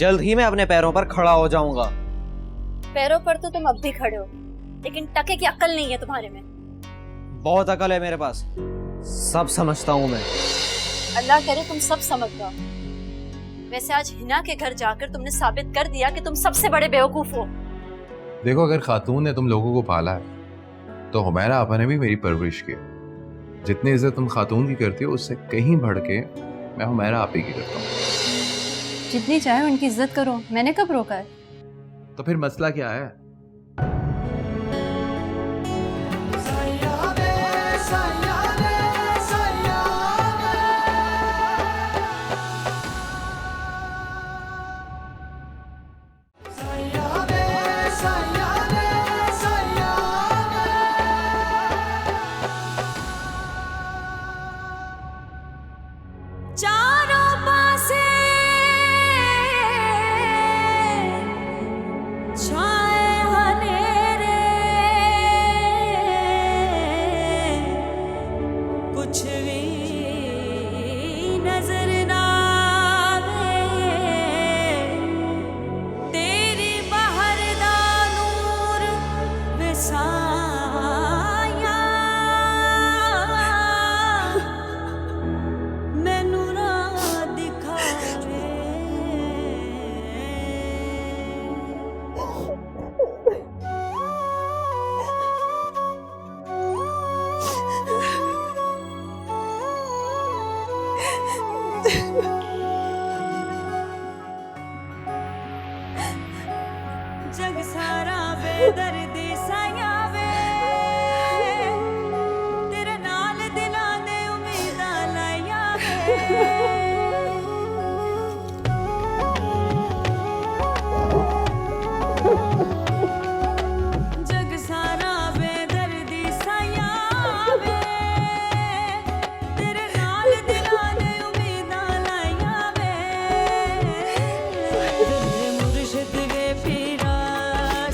जल्द ही मैं अपने पैरों पर खड़ा हो जाऊंगा। पैरों पर तो तुम अब भी खड़े हो, लेकिन टके की अक्ल नहीं है तुम्हारे में। बहुत अकल है मेरे पास, सब समझता हूँ मैं। अल्लाह करे तुम सब समझ जाओ। वैसे आज हिना के घर जाकर तुमने साबित कर दिया कि तुम सबसे बड़े बेवकूफ हो। देखो, अगर खातून ने तुम लोगों को पाला है तो हुमैरा आपा ने भी मेरी परवरिश की। जितनी इज्जत तुम खातून की करती हो उससे कहीं बढ़ के मैं हुमैरा आपी की करता हूँ। जितनी चाहे उनकी इज्जत करो, मैंने कब रोका है? तो फिर मसला क्या है? चारों पासे छाए हनेरे, कुछ भी नजर ना आवे, तेरी बाहर दा नूर विसाया मैनू ना दिखावे। जग सारा बेदर्दी साया वे, तेरे नाल दिलां दे उम्मीदां लाया वे। जग सारा बेदर्दी साया वे, तेरे नाल दिलां दे उम्मीदां लाया वे। दिल मुर्शिद वे पीरा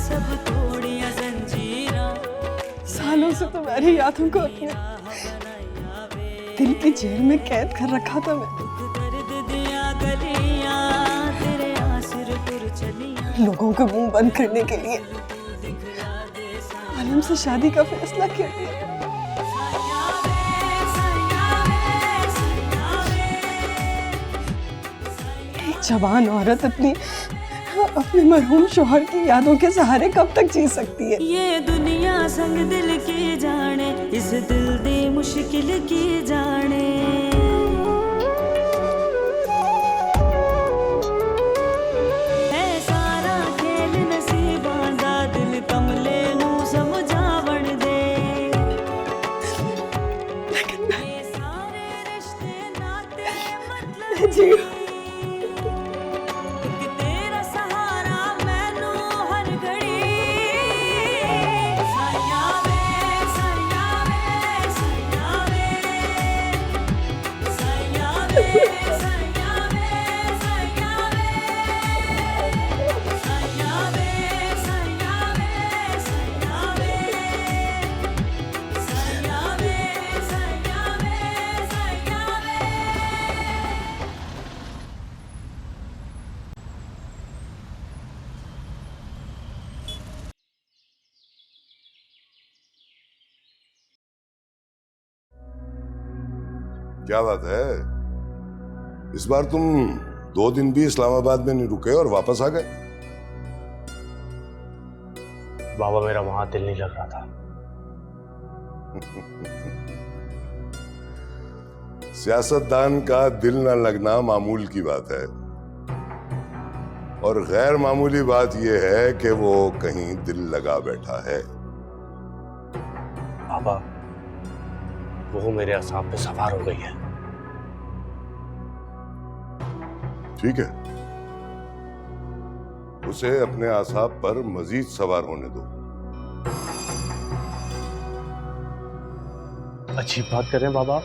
सब तोड़ियां जंजीरां। सालों से तुम्हारी यादों को अपने दिल की जेल में कैद कर रखा था मैं। दर्द दिया गलियां तेरे आसिर पुर चलियां। लोगों के मुंह बंद करने के लिए आलम से शादी का फैसला किया। एक जवान औरत अपनी अपने मरहूम शौहर की यादों के सहारे कब तक जी सकती है? ये दुनिया संग दिल की जाने, इस दिल दी मुश्किल की जाने। है सारा खेल नसीबां दा, दिल कमले नू समझावण दे। ये सारे रिश्ते नाते मतलब जी तेरा सहारा मैनू हर घड़ी। साया वे साया वे साया वे, साया वे साया वे साया वे, साया वे साया वे साया वे, साया वे साया वे साया वे। क्या बात है, इस बार तुम 2 दिन भी इस्लामाबाद में नहीं रुके और वापस आ गए? बाबा मेरा वहां दिल नहीं लग रहा था। सियासतदान का दिल न लगना मामूल की बात है, और गैर मामूली बात यह है कि वो कहीं दिल लगा बैठा है। बाबा वो मेरे असाब पे सवार हो गई है। ठीक है, उसे अपने आसाब पर मजीद सवार होने दो। अच्छी बात कर रहे हैं बाबा।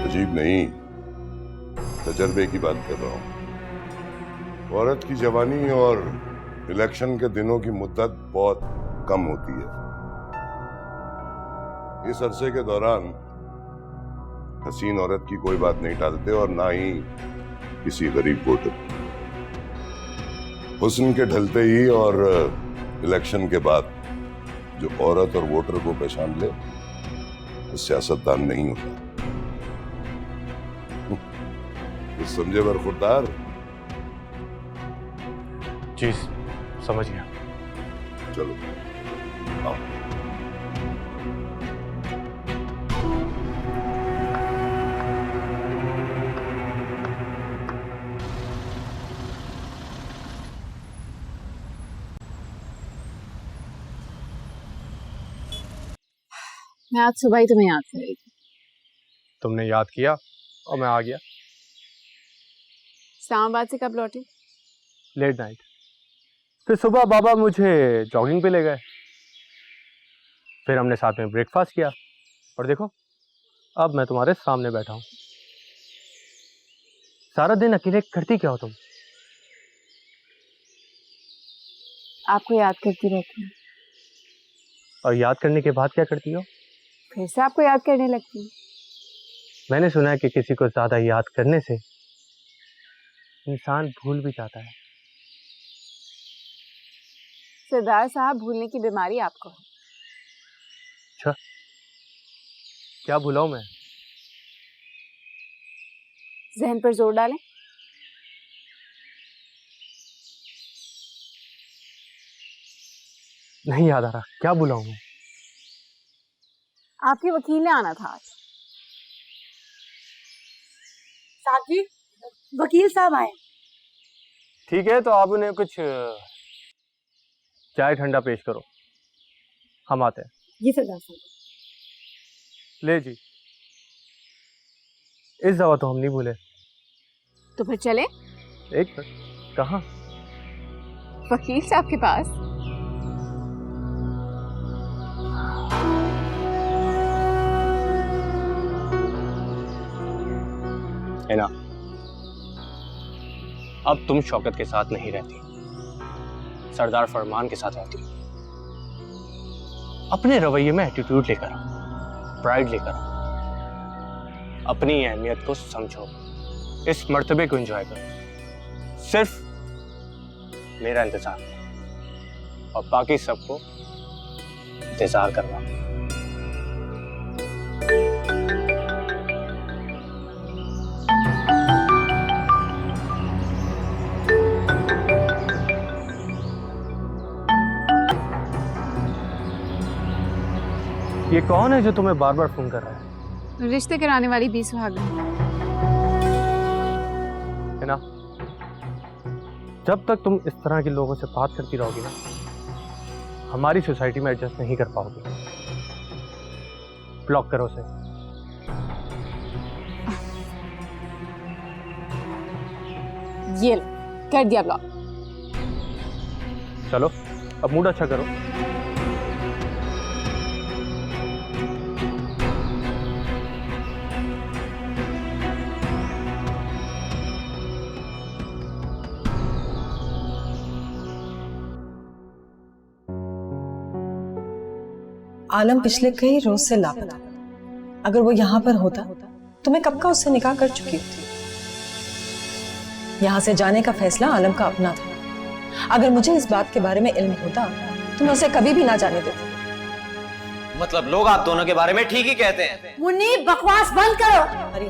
अजीब नहीं, तजर्बे की बात कर रहा हूं। औरत की जवानी और इलेक्शन के दिनों की मुद्दत बहुत कम होती है। इस अरसे के दौरान हसीन औरत की कोई बात नहीं टालते और ना ही किसी गरीब वोटर की। हुस्न के ढलते ही और इलेक्शन के बाद जो औरत और वोटर को पहचान ले वो सियासतदान नहीं होता। कुछ समझे बरखुरदार? जी समझ गया। चलो आओ। मैं आज सुबह ही तुम्हें याद कर रही थी। तुमने याद किया और मैं आ गया। इस्लामाबाद से कब लौटी? Late night. फिर सुबह बाबा मुझे जॉगिंग पे ले गए, फिर हमने साथ में ब्रेकफास्ट किया और देखो अब मैं तुम्हारे सामने बैठा हूँ। सारा दिन अकेले करती क्या हो तुम? आपको याद करती रहती हूँ। और याद करने के बाद क्या करती हो? फिर से आपको याद करने लगती हूँ। मैंने सुना है कि किसी को ज्यादा याद करने से इंसान भूल भी जाता है। सरदार साहब, भूलने की बीमारी आपको है। अच्छा, क्या भूला हूं मैं? जहन पर जोर डालें। नहीं याद आ रहा, क्या भूला हूं मैं? आपके वकील ने आना था आज। साहब जी, वकील साहब आए। ठीक है, तो आप उन्हें कुछ चाय ठंडा पेश करो, हम आते हैं। जी सरदार साहब। ले जी, इस दवा तो हम नहीं भूले। तो फिर चले एक मिनट, कहाँ? वकील साहब के पास। है ना, अब तुम शौकत के साथ नहीं रहती, सरदार फरमान के साथ रहती। अपने रवैये में एटीट्यूड लेकर आओ, प्राइड लेकर आओ, अपनी अहमियत को समझो, इस मर्तबे को एंजॉय करो। सिर्फ मेरा इंतजार और बाकी सबको इंतजार करना। ये कौन है जो तुम्हें बार बार फोन कर रहा है? रिश्ते कराने वाली 20 सुहागन। है ना, जब तक तुम इस तरह के लोगों से बात करती रहोगी ना, हमारी सोसाइटी में एडजस्ट नहीं कर पाओगे। ब्लॉक करो उसे। ये लो, कर दिया ब्लॉक। चलो अब मूड अच्छा करो। आलम पिछले कई रोज से लापता। अगर वो यहाँ पर होता तो मैं कब का उससे निकाह कर चुकी होती। यहाँ से जाने का फैसला आलम का अपना था। अगर मुझे इस बात के बारे में इल्म होता तो मैं उसे कभी भी ना जाने देती। मतलब लोग आप दोनों के बारे में ठीक ही कहते हैं। मुन्नी, बकवास बंद करो। अरे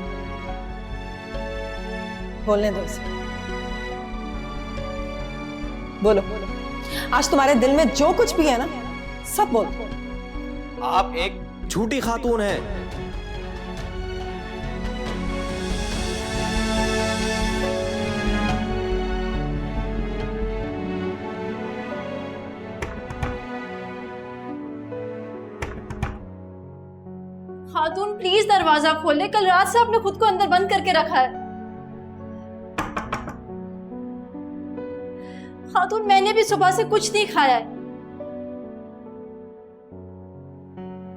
बोलने दो उसे। बोलो, आज तुम्हारे दिल में जो कुछ भी है ना, सब बोलो। आप एक झूठी खातून हैं। खातून प्लीज दरवाजा खोले, कल रात से आपने खुद को अंदर बंद करके रखा है। खातून, मैंने भी सुबह से कुछ नहीं खाया है।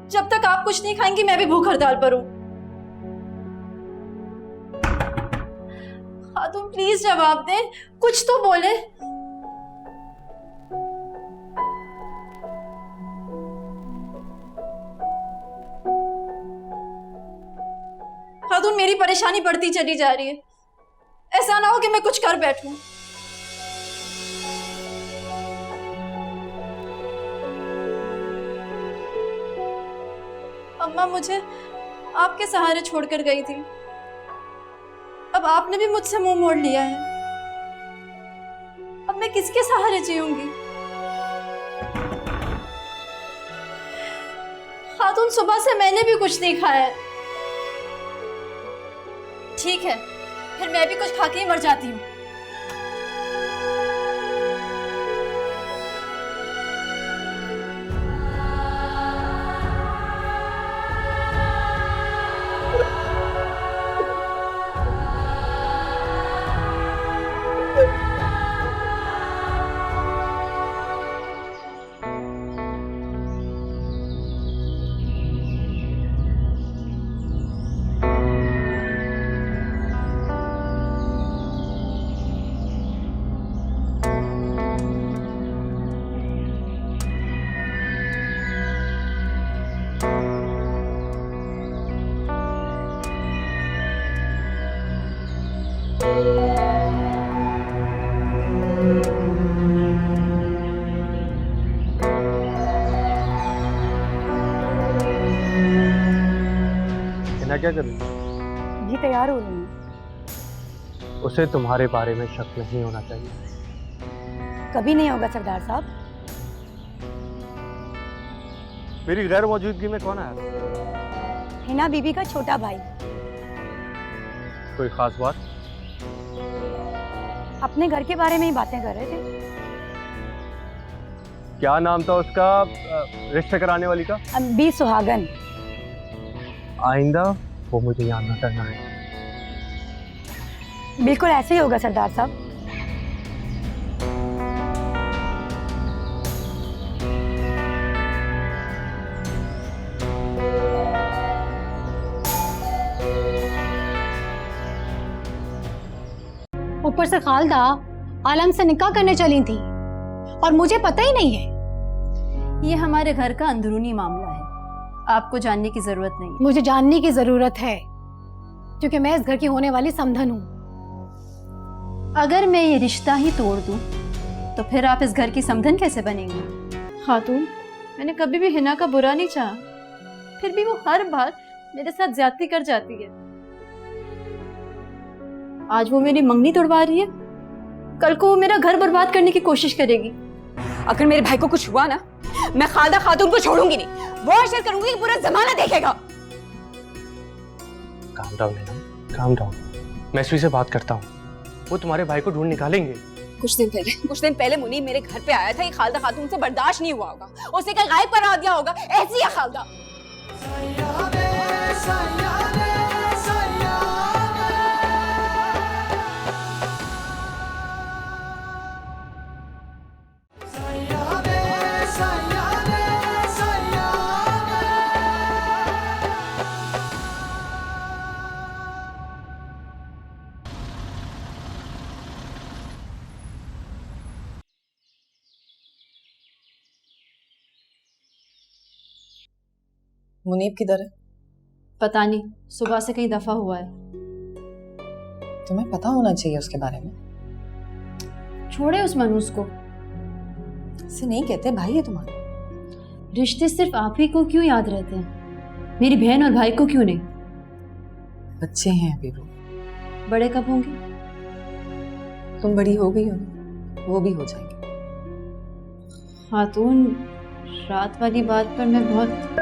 जब तक आप कुछ नहीं खाएंगी मैं भी भूख हड़ताल पर हूं। खातून प्लीज जवाब दें, कुछ तो बोले। खातून मेरी परेशानी बढ़ती चली जा रही है। ऐसा ना हो कि मैं कुछ कर बैठूं। अम्मा मुझे आपके सहारे छोड़कर गई थी, अब आपने भी मुझसे मुंह मोड़ लिया है। अब मैं किसके सहारे जीऊंगी? खातून, सुबह से मैंने भी कुछ नहीं खाया है। ठीक है, फिर मैं भी कुछ खा के ही मर जाती हूँ। हिना क्या कर रही है? जी तैयार हो रही हूँ। उसे तुम्हारे बारे में शक नहीं होना चाहिए। कभी नहीं होगा सरदार साहब। मेरी गैर मौजूदगी में कौन आया? हिना बीबी का छोटा भाई। कोई खास बात? अपने घर के बारे में ही बातें कर रहे थे। क्या नाम था उसका, रिश्ते कराने वाली का? बी सुहागन। आइंदा वो मुझे याद न करना है। बिल्कुल ऐसे ही होगा सरदार साहब। ऊपर से खालदा आलम से निकाह करने चली थी और मुझे पता ही नहीं है। ये हमारे घर का अंदरूनी मामला है, आपको जानने की जरूरत नहीं है। मुझे जानने की जरूरत है क्योंकि मैं इस घर की होने वाली समधन हूँ। अगर मैं ये रिश्ता ही तोड़ दूं, तो फिर आप इस घर की समधन कैसे बनेंगी? खातून, मैंने कभी भी हिना का बुरा नहीं चाहा, फिर भी वो हर बार मेरे साथ ज्यादती कर जाती है। आज वो मेरी मंगनी तोड़वा रही है, कल को वो मेरा घर बर्बाद करने की कोशिश करेगी। अगर मेरे भाई को कुछ हुआ ना, मैं खालदा खातून को छोड़ूंगी नहीं। वो अशर करूंगी कि पूरा जमाना देखेगा। काम डाउन है ना, काम डाउन। मैं इसवी से बात करता हूँ, वो तुम्हारे भाई को ढूंढ निकालेंगे। कुछ दिन पहले मुनीब मेरे घर पे आया था। ये खालदा खातून से बर्दाश्त नहीं हुआ होगा, उसे कहीं गायब करा दिया होगा। ऐसी है खालदा। मुनीब किधर है? पता नहीं, सुबह से कहीं दफा हुआ है। तुम्हें पता होना चाहिए उसके बारे में। छोड़े उस मनूस को। ऐसे नहीं कहते, भाई है तुम्हारा। रिश्ते सिर्फ आप ही को क्यों याद रहते हैं, मेरी बहन और भाई को क्यों नहीं? बच्चे हैं अभी वो। बड़े कब होंगे? तुम बड़ी हो गई हो ना, वो भी हो जाएंगे। खातून, रात वाली बात पर मैं बहुत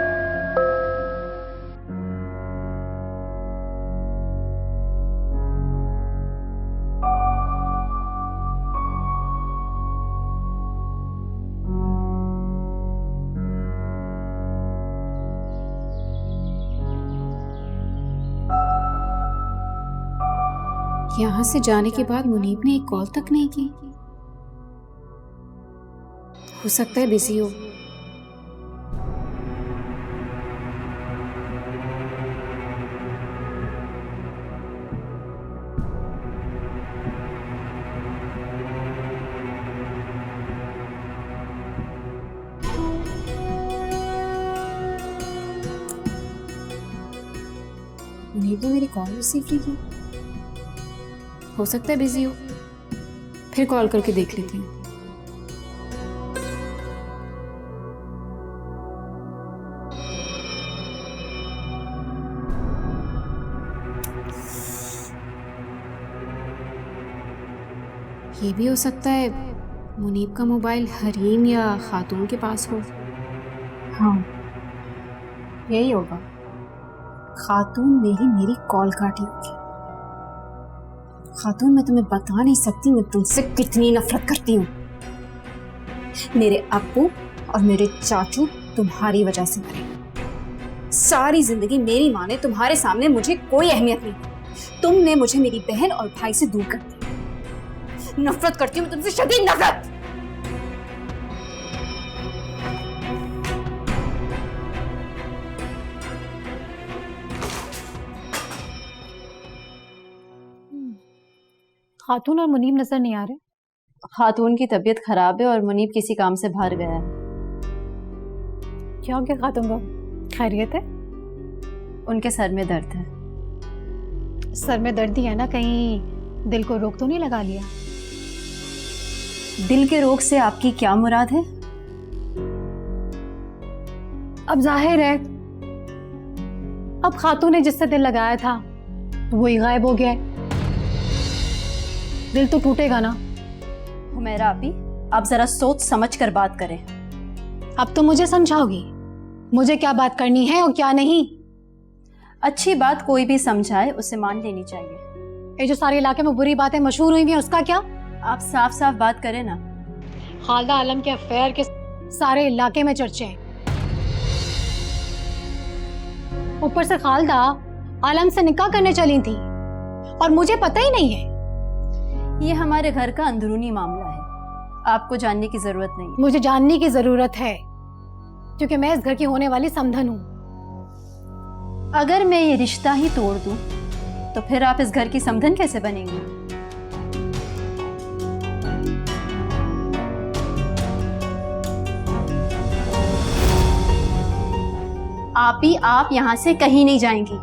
यहाँ से जाने के बाद मुनीब ने एक कॉल तक नहीं की। हो सकता है बिजी हो। मुनीब ने मेरी कॉल रिसीव नहीं की। हो सकता है बिजी हो, फिर कॉल करके देख लेती हूँ। ये भी हो सकता है मुनीब का मोबाइल हरीम या खातून के पास हो। हाँ, यही होगा। खातून ने ही मेरी कॉल काटी होगी। खातून, मैं तुम्हें बता नहीं सकती मैं तुमसे कितनी नफरत करती हूँ। मेरे अब्बू और मेरे चाचू तुम्हारी वजह से मरे। सारी जिंदगी मेरी माँ ने तुम्हारे सामने मुझे कोई अहमियत नहीं दी। तुमने मुझे मेरी बहन और भाई से दूर कर दिया। नफरत करती हूँ मैं तुमसे, शदीद नफरत। खातून और मुनीब नजर नहीं आ रहे। खातून की तबीयत खराब है और मुनीब किसी काम से बाहर गया है। क्या हो गया खातून को? खैरियत है? उनके सर में दर्द है। सर में दर्द ही है ना, कहीं दिल को रोग तो नहीं लगा लिया? दिल के रोग से आपकी क्या मुराद है? अब जाहिर है अब खातून ने जिससे दिल लगाया था वही गायब हो गया है। दिल तो टूटेगा ना। हुमैरा आपी, आप जरा सोच समझ कर बात करें। अब तो मुझे समझाओगी मुझे क्या बात करनी है और क्या नहीं? अच्छी बात कोई भी समझाए उसे मान लेनी चाहिए। ये जो सारे इलाके में बुरी बातें मशहूर हुई हैं उसका क्या? आप साफ साफ बात करें ना। खालदा आलम के अफेयर के सारे इलाके में चर्चे हैं। ऊपर से खालदा आलम से निकाह करने चली थी और मुझे पता ही नहीं है। ये हमारे घर का अंदरूनी मामला है, आपको जानने की जरूरत नहीं। मुझे जानने की जरूरत है क्योंकि मैं इस घर की होने वाली समधन हूँ। अगर मैं ये रिश्ता ही तोड़ दूं तो फिर आप इस घर की समधन कैसे बनेंगे? आप यहां से कहीं नहीं जाएंगी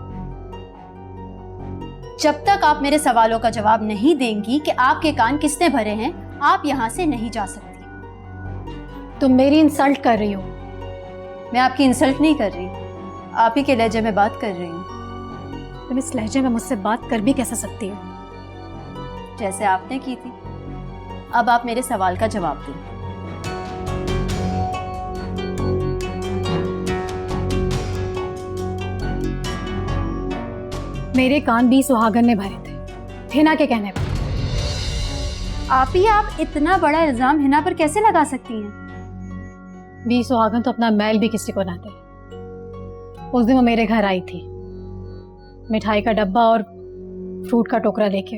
जब तक आप मेरे सवालों का जवाब नहीं देंगी कि आपके कान किसने भरे हैं। आप यहां से नहीं जा सकती। तुम मेरी इंसल्ट कर रही हो। मैं आपकी इंसल्ट नहीं कर रही, आप ही के लहजे में बात कर रही हूँ। तुम इस लहजे में मुझसे बात कर भी कैसे सकती हो? जैसे आपने की थी। अब आप मेरे सवाल का जवाब दें। मेरे कान भी सुहागन ने भरे थे हिना के कहने पर। आप इतना बड़ा इल्जाम हिना पर कैसे लगा सकती हैं? बी सुहागन तो अपना मैल भी किसी को ना दे। उस दिन वो मेरे घर आई थी मिठाई का डब्बा और फ्रूट का टोकरा लेके,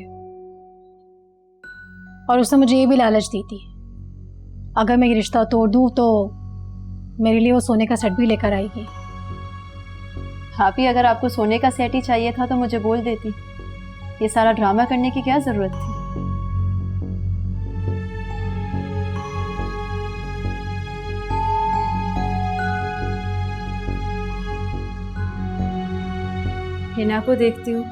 और उसने मुझे ये भी लालच दी थी अगर मैं ये रिश्ता तोड़ दूं तो मेरे लिए वो सोने का सेट भी लेकर आएगी। भाभी, अगर आपको सोने का सेट ही चाहिए था तो मुझे बोल देती। ये सारा ड्रामा करने की क्या जरूरत थी? हिना को देखती हूँ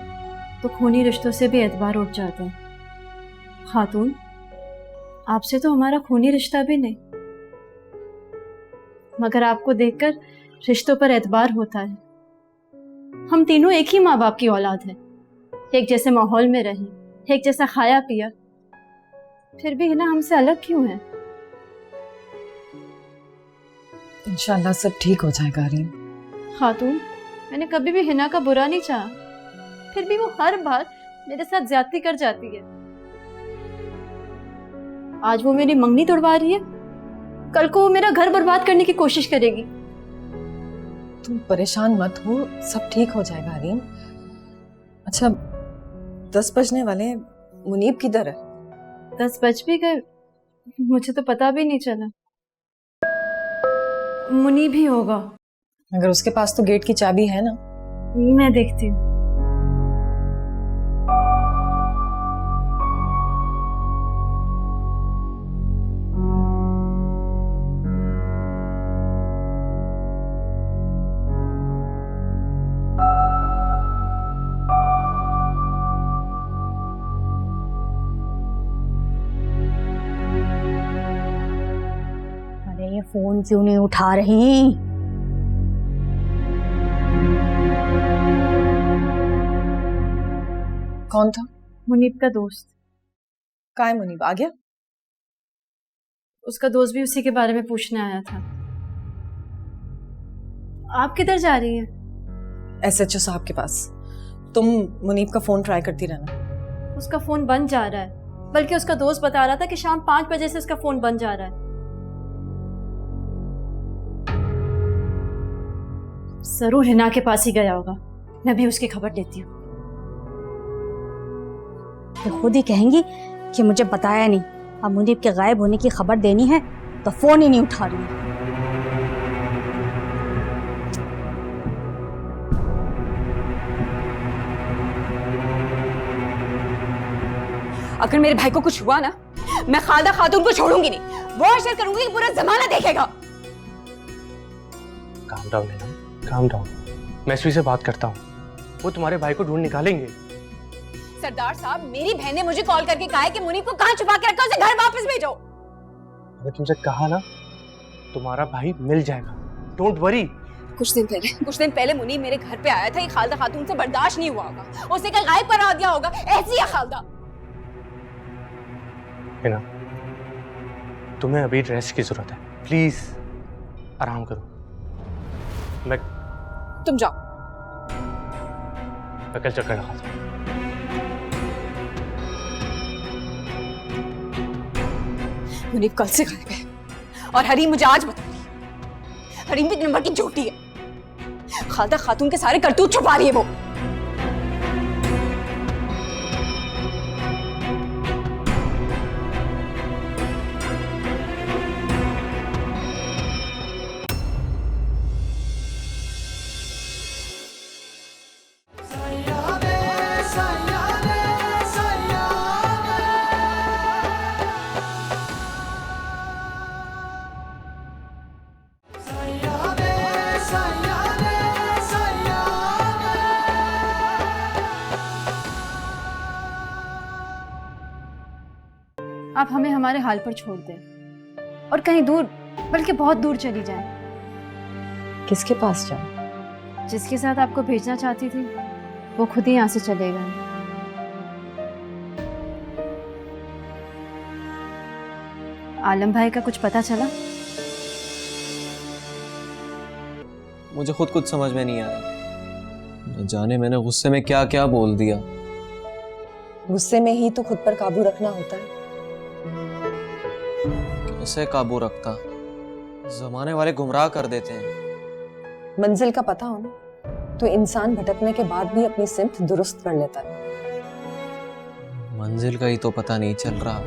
तो खूनी रिश्तों से भी एतबार उठ जाता है। खातून, आपसे तो हमारा खूनी रिश्ता भी नहीं, मगर आपको देखकर रिश्तों पर एतबार होता है। हम तीनों एक ही माँ बाप की औलाद हैं, एक जैसे माहौल में रहे, एक जैसा खाया पिया, फिर भी हिना हमसे अलग क्यों है? इंशाल्लाह सब ठीक हो जाएगा रीम। खातून, मैंने कभी भी हिना का बुरा नहीं चाहा, फिर भी वो हर बार मेरे साथ ज्यादती कर जाती है। आज वो मेरी मंगनी तोड़वा रही है, कल को वो मेरा घर बर्बाद करने की कोशिश करेगी। तुम परेशान मत हो, सब ठीक हो जाएगा रीम। अच्छा 10 बजने वाले हैं, मुनीब किधर है? 10 बज भी गए, मुझे तो पता भी नहीं चला। मुनीब ही होगा। अगर उसके पास तो गेट की चाबी है ना। मैं देखती हूँ। ये फोन क्यों नहीं उठा रही? कौन था? मुनीब का दोस्त। का है मुनीब? आ गया? उसका दोस्त भी उसी के बारे में पूछने आया था। आप किधर जा रही हैं? एसएचओ साहब के पास। तुम मुनीब का फोन ट्राई करती रहना। उसका फोन बंद जा रहा है, बल्कि उसका दोस्त बता रहा था कि शाम 5 बजे से उसका फोन बंद जा रहा है। जरूर हिना के पास ही गया होगा। मैं भी उसकी खबर लेती हूँ। तो खुद ही कहेंगी कि मुझे बताया नहीं। अब मुनीब के गायब होने की खबर देनी है तो फोन ही नहीं उठा रही है। अगर मेरे भाई को कुछ हुआ ना, मैं खालदा खातून को छोड़ूंगी नहीं। वो असर करूंगी कि पूरा जमाना देखेगा। काम डाउन है ना, काम डाउन। मैं सुई से बात करता हूँ, वो तुम्हारे भाई को ढूंढ निकालेंगे। सरदार साहब, मेरी बहन ने मुझे कॉल करके कहा है कि मुनीब को कहाँ छुपा के रखा, उसे घर वापस भेजो। मैंने तुमसे कहा ना, तुम्हारा भाई मिल जाएगा, डोंट वरी। कुछ दिन पहले मुनीब मेरे घर पे आया था। ये खालदा खातून से बर्दाश्त नहीं हुआ होगा, उसे कहीं गायब करा दिया होगा। ऐसी है खालदा। हिना, तुम्हें अभी रेस्ट की जरूरत है, प्लीज आराम करो। तुम जाओ। मैं कल चक्कर लगा दूं। मुनीब कल से गायब है और हरीम मुझे आज बता रही। हरीम भी एक नंबर की झूठी है। खालदा खातून के सारे करतूत छुपा रही है वो। आप हमें हमारे हाल पर छोड़ दें और कहीं दूर, बल्कि बहुत दूर चली जाएं। किसके पास जाऊं? जिसके साथ आपको भेजना चाहती थी वो खुद ही यहाँ से चले गए। आलम भाई का कुछ पता चला? मुझे खुद कुछ समझ में नहीं आया। न जाने मैंने गुस्से में क्या क्या बोल दिया। गुस्से में ही तो खुद पर काबू रखना होता है। कैसे काबू रखता? जमाने वाले गुमराह कर देते हैं। मंजिल का पता हो ना तो इंसान भटकने के बाद भी अपनी सिमत दुरुस्त कर लेता है। मंजिल का ही तो पता नहीं चल रहा।